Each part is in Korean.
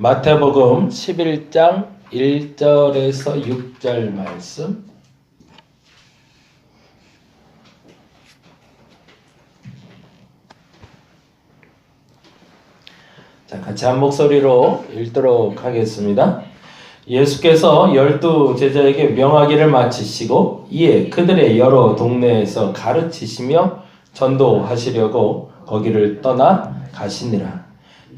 마태복음 11장 1절에서 6절 말씀. 자, 같이 한 목소리로 읽도록 하겠습니다. 예수께서 12 제자에게 명하기를 마치시고 이에 그들의 여러 동네에서 가르치시며 전도하시려고 거기를 떠나 가시니라.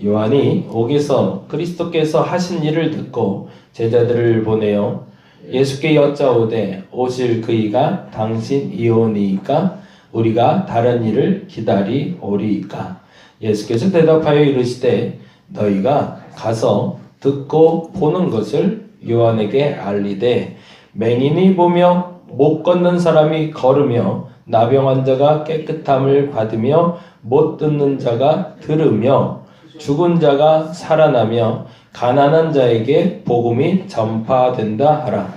요한이 옥에서 그리스도께서 하신 일을 듣고 제자들을 보내어 예수께 여짜오되 오실 그이가 당신이오니이까 우리가 다른 일을 기다리오리이까. 예수께서 대답하여 이르시되 너희가 가서 듣고 보는 것을 요한에게 알리되 맹인이 보며 못 걷는 사람이 걸으며 나병 환자가 깨끗함을 받으며 못 듣는 자가 들으며 죽은 자가 살아나며 가난한 자에게 복음이 전파된다 하라.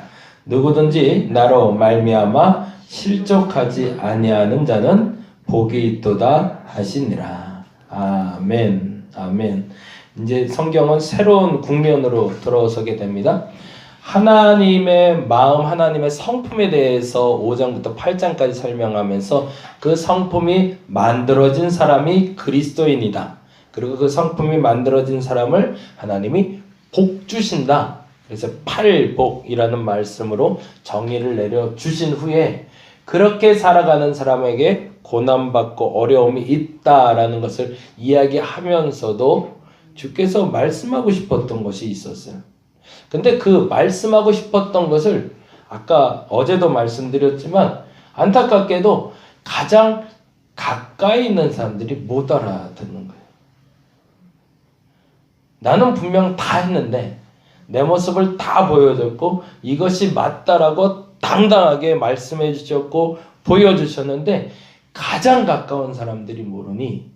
누구든지 나로 말미암아 실족하지 아니하는 자는 복이 있도다 하시니라. 아멘. 아멘. 이제 성경은 새로운 국면으로 들어서게 됩니다. 하나님의 마음, 하나님의 성품에 대해서 5장부터 8장까지 설명하면서 그 성품이 만들어진 사람이 그리스도인이다. 그리고 그 성품이 만들어진 사람을 하나님이 복 주신다. 그래서 팔복이라는 말씀으로 정의를 내려주신 후에 그렇게 살아가는 사람에게 고난받고 어려움이 있다라는 것을 이야기하면서도 주께서 말씀하고 싶었던 것이 있었어요. 근데 그 말씀하고 싶었던 것을 아까 어제도 말씀드렸지만 안타깝게도 가장 가까이 있는 사람들이 못 알아듣는 거예요. 나는 분명 다 했는데 내 모습을 다 보여줬고 이것이 맞다라고 당당하게 말씀해 주셨고 보여주셨는데 가장 가까운 사람들이 모르니,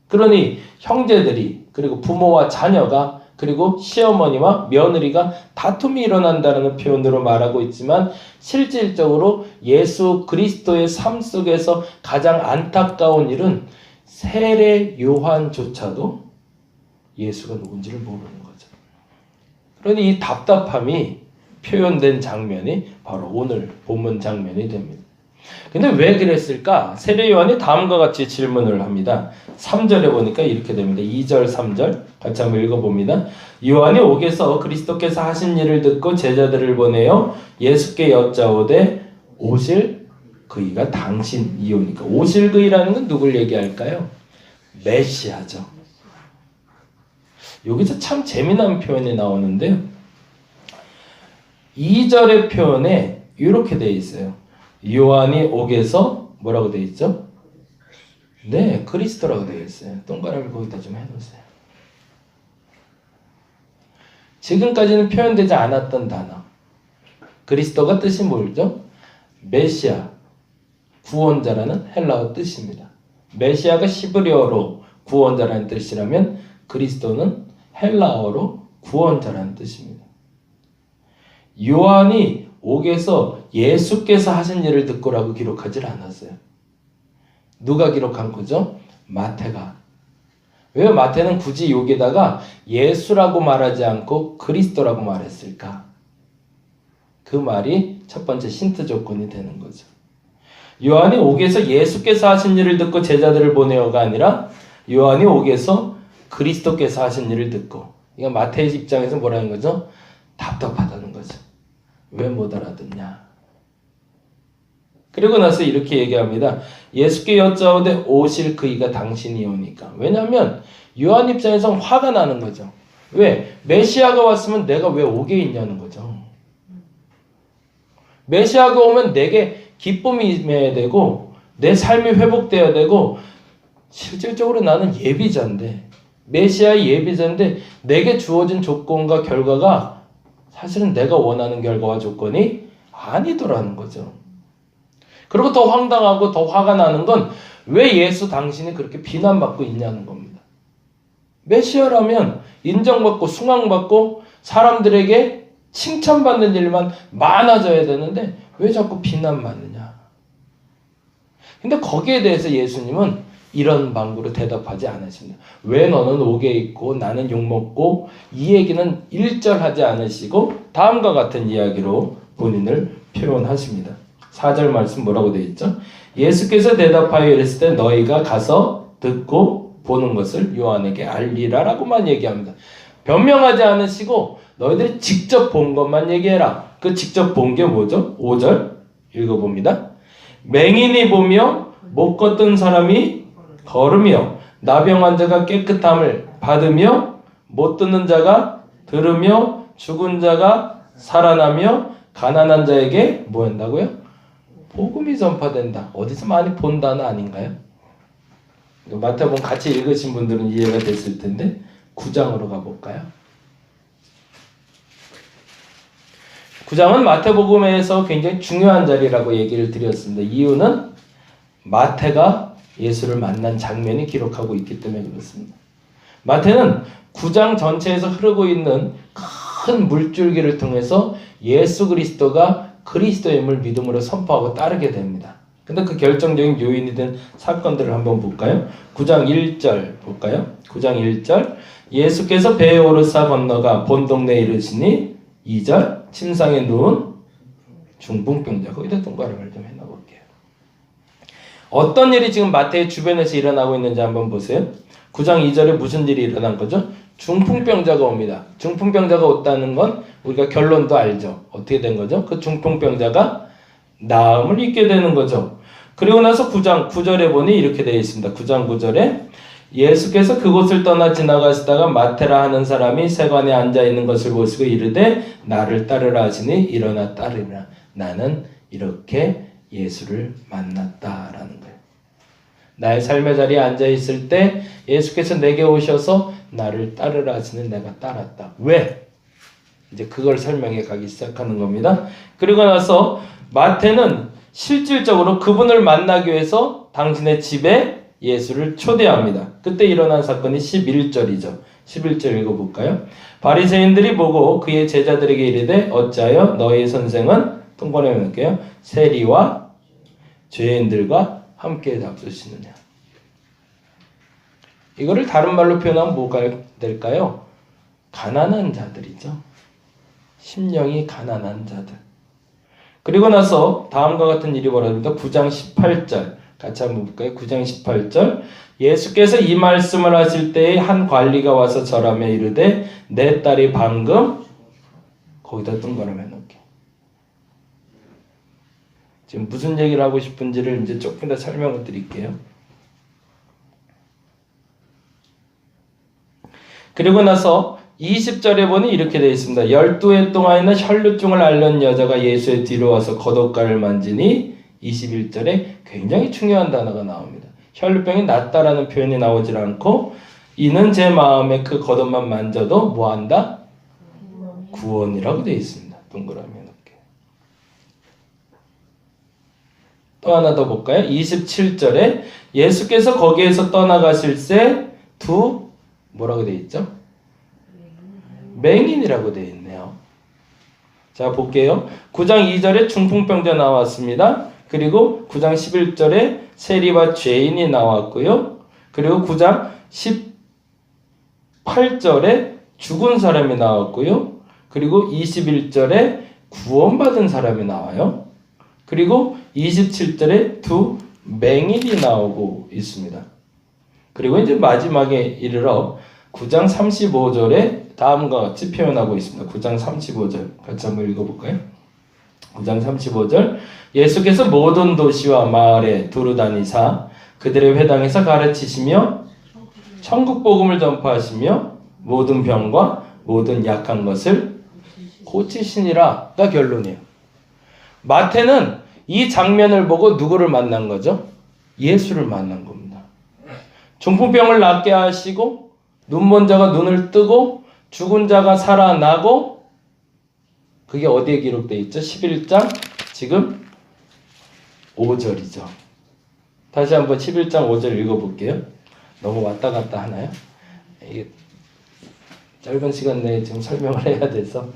그러니 형제들이 그리고 부모와 자녀가 그리고 시어머니와 며느리가 다툼이 일어난다는 표현으로 말하고 있지만 실질적으로 예수 그리스도의 삶 속에서 가장 안타까운 일은 세례 요한조차도 예수가 누군지를 모르는 거죠. 그러니 이 답답함이 표현된 장면이 바로 오늘 본문 장면이 됩니다. 근데 왜 그랬을까? 세례 요한이 다음과 같이 질문을 합니다. 3절에 보니까 이렇게 됩니다. 2절, 3절 같이 한번 읽어봅니다. 요한이 옥에서 그리스도께서 하신 일을 듣고 제자들을 보내어 예수께 여짜오되 오실 그이가 당신이오니까. 오실 그이라는 건 누굴 얘기할까요? 메시아죠. 여기서 참 재미난 표현이 나오는데요. 2절의 표현에 이렇게 되어 있어요. 요한이 옥에서 뭐라고 되어 있죠? 네, 그리스도라고 되어 있어요. 동그라미 거기다 좀 해놓으세요. 지금까지는 표현되지 않았던 단어. 그리스도가 뜻이 뭐죠? 메시아, 구원자라는 헬라어 뜻입니다. 메시아가 시브리어로 구원자라는 뜻이라면 그리스도는 헬라어로 구원자라는 뜻입니다. 요한이 옥에서 예수께서 하신 일을 듣고라고 기록하지 않았어요. 누가 기록한 거죠? 마태가. 왜 마태는 굳이 여기다가 예수라고 말하지 않고 그리스도라고 말했을까? 그 말이 첫 번째 힌트 조건이 되는 거죠. 요한이 옥에서 예수께서 하신 일을 듣고 제자들을 보내어가 아니라 요한이 옥에서 그리스도께서 하신 일을 듣고, 이건 마태의 입장에서 뭐라는 거죠? 답답하다는 거죠. 왜 못 알아듣냐? 그리고 나서 이렇게 얘기합니다. 예수께 여짜오되 오실 그이가 당신이오니까. 왜냐하면 요한 입장에서 화가 나는 거죠. 왜? 메시아가 왔으면 내가 왜 옥에 있냐는 거죠. 메시아가 오면 내게 기쁨이 임해야 되고 내 삶이 회복돼야 되고, 실질적으로 나는 예비자인데, 메시아의 예비자인데 내게 주어진 조건과 결과가 사실은 내가 원하는 결과와 조건이 아니더라는 거죠. 그리고 더 황당하고 더 화가 나는 건 왜 예수 당신이 그렇게 비난받고 있냐는 겁니다. 메시아라면 인정받고 숭앙받고 사람들에게 칭찬받는 일만 많아져야 되는데 왜 자꾸 비난받느냐. 근데 거기에 대해서 예수님은 이런 방구로 대답하지 않으십니다. 왜 너는 옥에 있고 나는 욕먹고, 이 얘기는 1절 하지 않으시고 다음과 같은 이야기로 본인을 표현하십니다. 4절 말씀 뭐라고 되어 있죠? 예수께서 대답하여 이르실 때 너희가 가서 듣고 보는 것을 요한에게 알리라 라고만 얘기합니다. 변명하지 않으시고 너희들이 직접 본 것만 얘기해라. 그 직접 본 게 뭐죠? 5절 읽어봅니다. 맹인이 보며 못 걷던 사람이 걸으며 나병 환자가 깨끗함을 받으며 못 듣는 자가 들으며 죽은 자가 살아나며 가난한 자에게 뭐 한다고요? 복음이 전파된다. 어디서 많이 본 단어 아닌가요? 마태복음 같이 읽으신 분들은 이해가 됐을 텐데 9장으로 가볼까요? 9장은 마태복음에서 굉장히 중요한 자리라고 얘기를 드렸습니다. 이유는 마태가 예수를 만난 장면이 기록하고 있기 때문에 그렇습니다. 마태는 9장 전체에서 흐르고 있는 큰 물줄기를 통해서 예수 그리스도가 그리스도임을 믿음으로 선포하고 따르게 됩니다. 근데 그 결정적인 요인이 된 사건들을 한번 볼까요? 9장 1절 볼까요? 9장 1절 예수께서 배에 오르사 건너가 본 동네에 이르시니 2절 침상에 누운 중풍병자. 거기다 동그라미를 좀 해놔볼게요. 어떤 일이 지금 마태의 주변에서 일어나고 있는지 한번 보세요. 9장 2절에 무슨 일이 일어난 거죠? 중풍병자가 옵니다. 중풍병자가 왔다는 건 우리가 결론도 알죠. 어떻게 된 거죠? 그 중풍병자가 나음을 입게 되는 거죠. 그리고 나서 9장 9절에 보니 이렇게 되어 있습니다. 9장 9절에 예수께서 그곳을 떠나 지나가시다가 마테라 하는 사람이 세관에 앉아 있는 것을 보시고 이르되 나를 따르라 하시니 일어나 따르라. 나는 이렇게 예수를 만났다라는 거예요. 나의 삶의 자리에 앉아 있을 때 예수께서 내게 오셔서 나를 따르라 하시는 내가 따랐다. 왜? 이제 그걸 설명해 가기 시작하는 겁니다. 그리고 나서 마태는 실질적으로 그분을 만나기 위해서 당신의 집에 예수를 초대합니다. 그때 일어난 사건이 11절이죠. 11절 읽어볼까요? 바리새인들이 보고 그의 제자들에게 이르되 어찌하여 너희 선생은 통번에 볼게요. 세리와 죄인들과 함께 잡수시느냐. 이거를 다른 말로 표현하면 뭐가 될까요? 가난한 자들이죠. 심령이 가난한 자들. 그리고 나서 다음과 같은 일이 벌어집니다. 9장 18절 같이 한번 볼까요? 9장 18절 예수께서 이 말씀을 하실 때에 한 관리가 와서 절하며 이르되 내 딸이 방금 거기다 동그라미 해놓게. 지금 무슨 얘기를 하고 싶은지를 이제 조금 더 설명을 드릴게요. 그리고 나서 20절에 보니 이렇게 되어 있습니다. 12해 동안에는 혈루증을 앓는 여자가 예수의 뒤로 와서 겉옷가를 만지니 21절에 굉장히 중요한 단어가 나옵니다. 혈루병이 낫다라는 표현이 나오질 않고 이는 제 마음에 그 겉옷만 만져도 뭐한다? 구원이라고 되어 있습니다. 동그라미 해놓을게요. 또 하나 더 볼까요? 27절에 예수께서 거기에서 떠나가실새 뭐라고 되어 있죠? 맹인이라고 되어 있네요. 자 볼게요. 9장 2절에 중풍병자 나왔습니다. 그리고 9장 11절에 세리와 죄인이 나왔고요. 그리고 9장 18절에 죽은 사람이 나왔고요. 그리고 21절에 구원받은 사람이 나와요. 그리고 27절에 두 맹인이 나오고 있습니다. 그리고 이제 마지막에 이르러 9장 35절에 다음과 같이 표현하고 있습니다. 9장 35절 같이 한번 읽어볼까요? 9장 35절 예수께서 모든 도시와 마을에 두루 다니사 그들의 회당에서 가르치시며 천국 복음을 전파하시며 모든 병과 모든 약한 것을 고치시니라가 결론이에요. 마태는 이 장면을 보고 누구를 만난 거죠? 예수를 만난 겁니다. 중풍병을 낫게 하시고 눈먼 자가 눈을 뜨고 죽은 자가 살아나고 그게 어디에 기록되어 있죠? 11장 지금 5절이죠. 다시 한번 11장 5절 읽어볼게요. 너무 왔다 갔다 하나요? 이게 짧은 시간 내에 지금 설명을 해야 돼서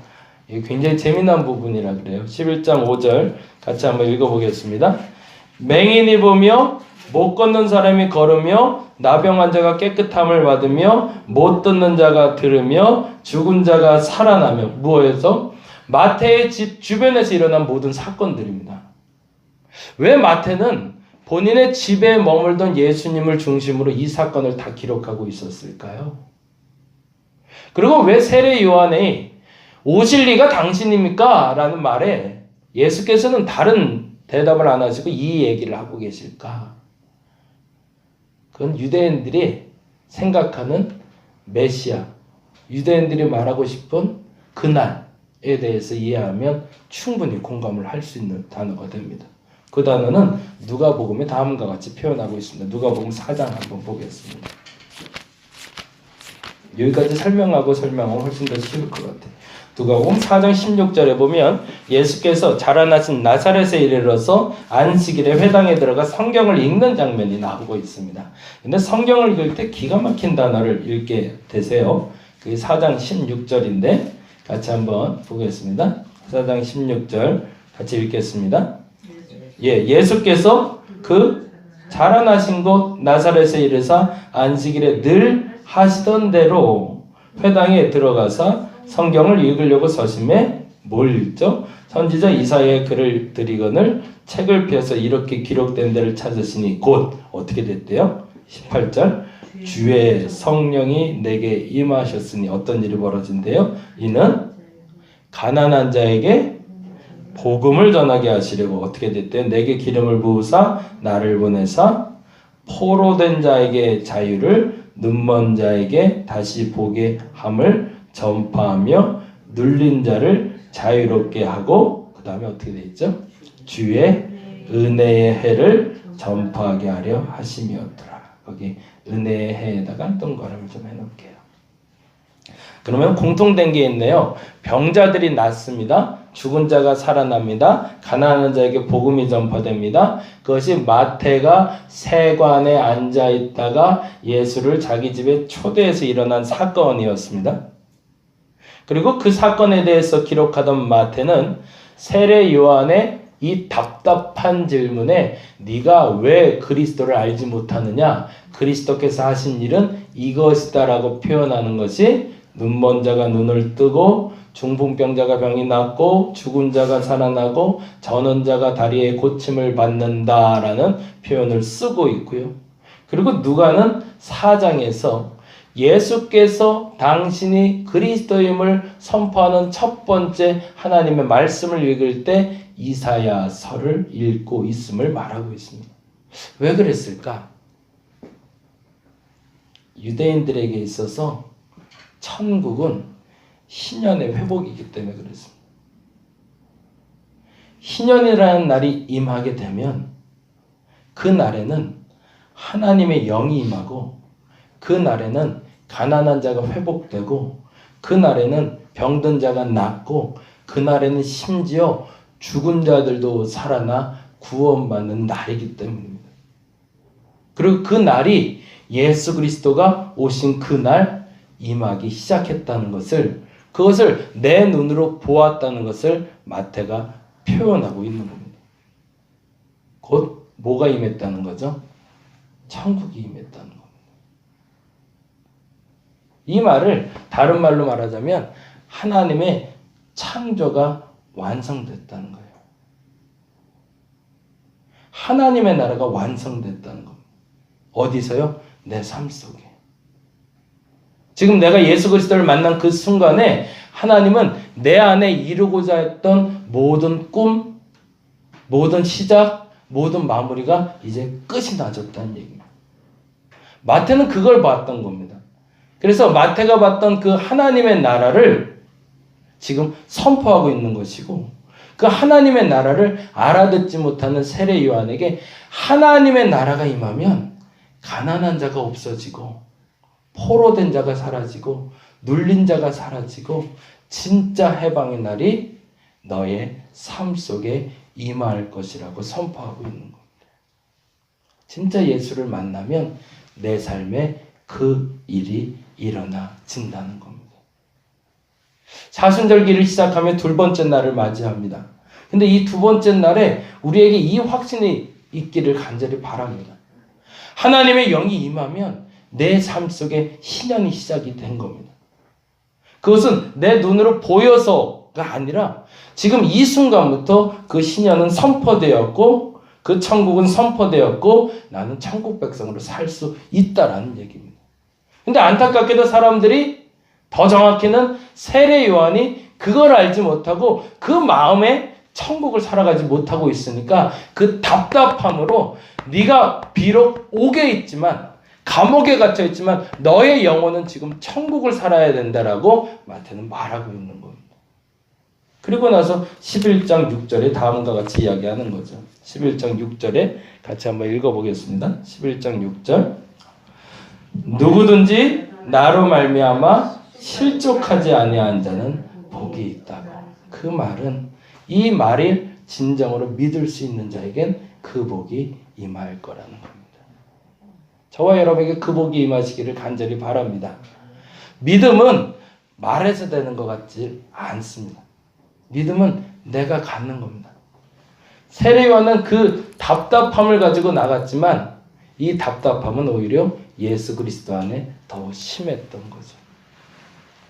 이게 굉장히 재미난 부분이라 그래요. 11장 5절 같이 한번 읽어보겠습니다. 맹인이 보며 못 걷는 사람이 걸으며 나병 환자가 깨끗함을 받으며 못 듣는 자가 들으며 죽은 자가 살아나며 무엇에서? 마태의 집 주변에서 일어난 모든 사건들입니다. 왜 마태는 본인의 집에 머물던 예수님을 중심으로 이 사건을 다 기록하고 있었을까요? 그리고 왜 세례 요한이 오실 리가 당신입니까? 라는 말에 예수께서는 다른 대답을 안 하시고 이 얘기를 하고 계실까? 그건 유대인들이 생각하는 메시아, 유대인들이 말하고 싶은 그날에 대해서 이해하면 충분히 공감을 할 수 있는 단어가 됩니다. 그 단어는 누가복음에 다음과 같이 표현하고 있습니다. 누가복음 4장 한번 보겠습니다. 여기까지 설명하면 훨씬 더 쉬울 것 같아요. 누가복음 4장 16절에 보면 예수께서 자라나신 나사렛에 이르러서 안식일에 회당에 들어가 성경을 읽는 장면이 나오고 있습니다. 근데 성경을 읽을 때 기가 막힌 단어를 읽게 되세요. 그게 4장 16절인데 같이 한번 보겠습니다. 4장 16절 같이 읽겠습니다. 예수께서 그 자라나신 곳 나사렛에 이르사 안식일에 늘 하시던 대로 회당에 들어가서 성경을 읽으려고 서심해 뭘 읽죠? 선지자 이사야의 글을 드리거늘 책을 펴서 이렇게 기록된 데를 찾으시니 곧 어떻게 됐대요? 18절 주의 성령이 내게 임하셨으니 어떤 일이 벌어진대요? 이는 가난한 자에게 복음을 전하게 하시려고 어떻게 됐대요? 내게 기름을 부으사 나를 보내사 포로된 자에게 자유를 눈먼 자에게 다시 보게 함을 전파하며 눌린 자를 자유롭게 하고 그 다음에 어떻게 되어 있죠? 주의 은혜의 해를 전파하게 하려 하심이었더라. 거기 은혜의 해에다가 동그라미를 좀 해놓을게요. 그러면 공통된 게 있네요. 병자들이 낫습니다. 죽은 자가 살아납니다. 가난한 자에게 복음이 전파됩니다. 그것이 마태가 세관에 앉아있다가 예수를 자기 집에 초대해서 일어난 사건이었습니다. 그리고 그 사건에 대해서 기록하던 마태는 세례 요한의 이 답답한 질문에 네가 왜 그리스도를 알지 못하느냐? 그리스도께서 하신 일은 이것이다라고 표현하는 것이 눈먼 자가 눈을 뜨고 중풍병자가 병이 낫고 죽은 자가 살아나고 저는 자가 다리에 고침을 받는다라는 표현을 쓰고 있고요. 그리고 누가는 4장에서 예수께서 당신이 그리스도임을 선포하는 첫 번째 하나님의 말씀을 읽을 때 이사야서를 읽고 있음을 말하고 있습니다. 왜 그랬을까? 유대인들에게 있어서 천국은 희년의 회복이기 때문에 그렇습니다. 희년이라는 날이 임하게 되면 그 날에는 하나님의 영이 임하고 그 날에는 가난한 자가 회복되고 그 날에는 병든 자가 낫고 그 날에는 심지어 죽은 자들도 살아나 구원받는 날이기 때문입니다. 그리고 그 날이 예수 그리스도가 오신 그 날 임하기 시작했다는 것을 그것을 내 눈으로 보았다는 것을 마태가 표현하고 있는 겁니다. 곧 뭐가 임했다는 거죠? 천국이 임했다는 겁니다. 이 말을 다른 말로 말하자면 하나님의 창조가 완성됐다는 거예요. 하나님의 나라가 완성됐다는 겁니다. 어디서요? 내 삶 속에. 지금 내가 예수 그리스도를 만난 그 순간에 하나님은 내 안에 이루고자 했던 모든 꿈, 모든 시작, 모든 마무리가 이제 끝이 나졌다는 얘기입니다. 마태는 그걸 봤던 겁니다. 그래서 마태가 봤던 그 하나님의 나라를 지금 선포하고 있는 것이고 그 하나님의 나라를 알아듣지 못하는 세례 요한에게 하나님의 나라가 임하면 가난한 자가 없어지고 포로된 자가 사라지고 눌린 자가 사라지고 진짜 해방의 날이 너의 삶 속에 임할 것이라고 선포하고 있는 겁니다. 진짜 예수를 만나면 내 삶에 그 일이 일어나진다는 겁니다. 사순절기를 시작하며 두 번째 날을 맞이합니다. 근데 이 두 번째 날에 우리에게 이 확신이 있기를 간절히 바랍니다. 하나님의 영이 임하면 내 삶 속에 신년이 시작이 된 겁니다. 그것은 내 눈으로 보여서가 아니라 지금 이 순간부터 그 신년은 선포되었고 그 천국은 선포되었고 나는 천국 백성으로 살 수 있다라는 얘기입니다. 근데 안타깝게도 사람들이, 더 정확히는 세례 요한이 그걸 알지 못하고 그 마음에 천국을 살아가지 못하고 있으니까 그 답답함으로 네가 비록 옥에 있지만, 감옥에 갇혀 있지만 너의 영혼은 지금 천국을 살아야 된다라고 마태는 말하고 있는 겁니다. 그리고 나서 11장 6절에 다음과 같이 이야기하는 거죠. 11장 6절에 같이 한번 읽어보겠습니다. 11장 6절. 누구든지 나로 말미암아 실족하지 아니한 자는 복이 있다고. 그 말은, 이 말이 진정으로 믿을 수 있는 자에겐 그 복이 임할 거라는 겁니다. 저와 여러분에게 그 복이 임하시기를 간절히 바랍니다. 믿음은 말해서 되는 것 같지 않습니다. 믿음은 내가 갖는 겁니다. 세례요한은 그 답답함을 가지고 나갔지만 이 답답함은 오히려 예수 그리스도 안에 더 심했던 거죠.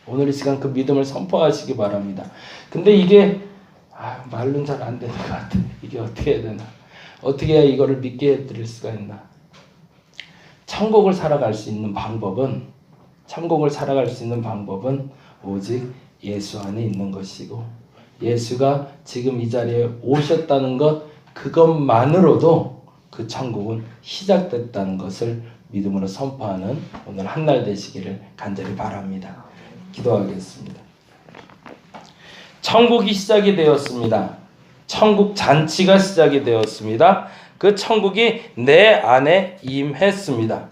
오늘 이 시간 그 믿음을 선포하시기 바랍니다. 근데 이게 말로는 잘 안 되는 것 같아요. 이게 어떻게 해야 되나? 어떻게 해야 이거를 믿게 해드릴 수가 있나? 천국을 살아갈 수 있는 방법은 오직 예수 안에 있는 것이고, 예수가 지금 이 자리에 오셨다는 것, 그것만으로도 그 천국은 시작됐다는 것을 믿음으로 선포하는 오늘 한날 되시기를 간절히 바랍니다. 기도하겠습니다. 천국이 시작이 되었습니다. 천국 잔치가 시작이 되었습니다. 그 천국이 내 안에 임했습니다.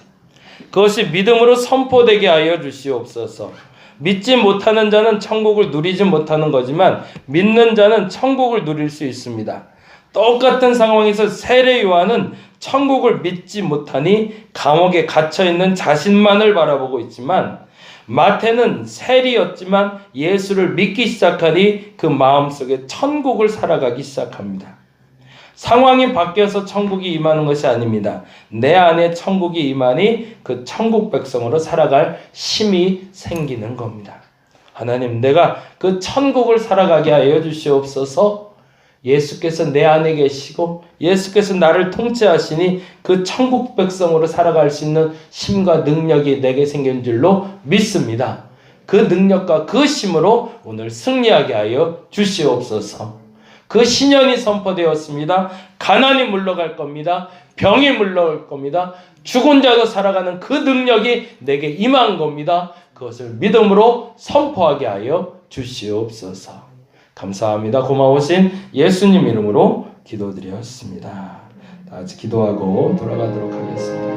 그것이 믿음으로 선포되게 하여 주시옵소서. 믿지 못하는 자는 천국을 누리지 못하는 거지만 믿는 자는 천국을 누릴 수 있습니다. 똑같은 상황에서 세례 요한은 천국을 믿지 못하니 감옥에 갇혀있는 자신만을 바라보고 있지만, 마태는 세리였지만 예수를 믿기 시작하니 그 마음속에 천국을 살아가기 시작합니다. 상황이 바뀌어서 천국이 임하는 것이 아닙니다. 내 안에 천국이 임하니 그 천국 백성으로 살아갈 힘이 생기는 겁니다. 하나님, 내가 그 천국을 살아가게 하여 주시옵소서. 예수께서 내 안에 계시고 예수께서 나를 통치하시니 그 천국 백성으로 살아갈 수 있는 힘과 능력이 내게 생긴 줄로 믿습니다. 그 능력과 그 힘으로 오늘 승리하게 하여 주시옵소서. 그 신년이 선포되었습니다. 가난이 물러갈 겁니다. 병이 물러갈 겁니다. 죽은 자도 살아가는 그 능력이 내게 임한 겁니다. 그것을 믿음으로 선포하게 하여 주시옵소서. 감사합니다. 고마우신 예수님 이름으로 기도드렸습니다. 다 같이 기도하고 돌아가도록 하겠습니다.